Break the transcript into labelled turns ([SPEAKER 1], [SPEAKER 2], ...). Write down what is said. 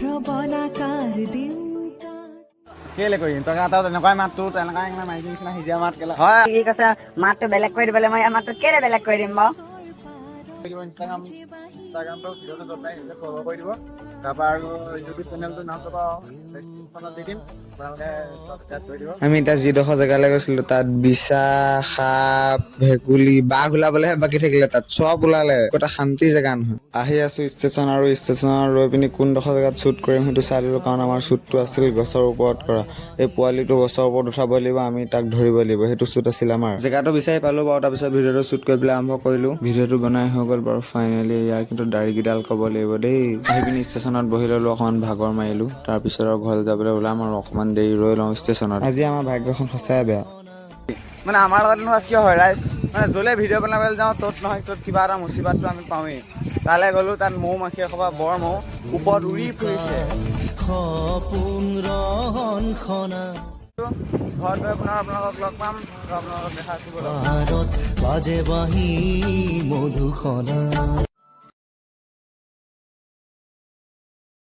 [SPEAKER 1] প্ৰবলাকাৰ দেউতা
[SPEAKER 2] কেলে কৰিম তই এটা তেনেকুৱাই মাতটো তেনেকুৱা মাইকী নিচিনা সিজা মাত কেলা
[SPEAKER 3] হয় ঠিক আছে মাতটো বেলেগ কৰি দিবলৈ মই মাতটো কেলে বেলেগ কৰি দিম বাৰু
[SPEAKER 2] ইনষ্টাগ্ৰামটো ভিডিঅ'টো য'ত নাই নিজে ফ'ল' কৰি দিব তাৰপৰা আৰু ইউটিউব চেনেলটো নাম চাবা ডেছক্ৰিপশ্যনত দি দিম আপোনালোকে ছাবস্ক্ৰাইব কৰি দিব। আমি এতিয়া যিডোখৰ জেগালৈ গৈছিলো তাত বিছা সাপ ভেকুলী বাঘ ওলাবলৈহে বাকী থাকিলে তাত চব ওলালে এটা শান্তি জেগা নহয়। আহি আছো ষ্টেচন আৰু ষ্টেচনত ৰৈ পিনি কোনডোখৰ জেগাত শ্বুট কৰিম সেইটো চাই দিলো কাৰণ আমাৰ শ্বুটটো আছিল গছৰ ওপৰত কৰা এই পোৱালিটো গছৰ ওপৰত উঠাব লাগিব আমি তাক ধৰিব লাগিব সেইটো শ্বুট আছিল আমাৰ জেগাটো বিচাৰি পালো বাৰু তাৰপিছত ভিডিঅ'টো শ্বুট কৰি পেলাই আৰম্ভ কৰিলো ভিডিঅ'টো বনাই হৈ গ'ল বাৰু ফাইনেলি ইয়াৰ কিন্তু দাড়িকেইডাল ক'ব লাগিব দেই আহি পিনি ষ্টেচনত বহি ল'লো অকণমান ভাগৰ মাৰিলো তাৰপিছত আৰু ঘৰলৈ যাবলৈ ওলাম আৰু অকণমান দেৰি ৰৈ লওঁ ষ্টেচনত আজি আমাৰ ভাগ্যখন সঁচাই বেয়া মানে আমাৰ লগত নহয় কিয় হয় ৰাইজ মানে য'লে ভিডিঅ' বনাবলৈ যাওঁ ত'ত নহয় ত'ত কিবা এটা মুচিবাতটো আমি পাওঁৱেই তালৈ গ'লো তাত মৌ মাখি এসোপা বৰ মৌ ওপৰত উৰি ফুৰিছে ঘৰত গৈ পুনৰ আপোনালোকক লগ পাম আপোনালোকক দেখা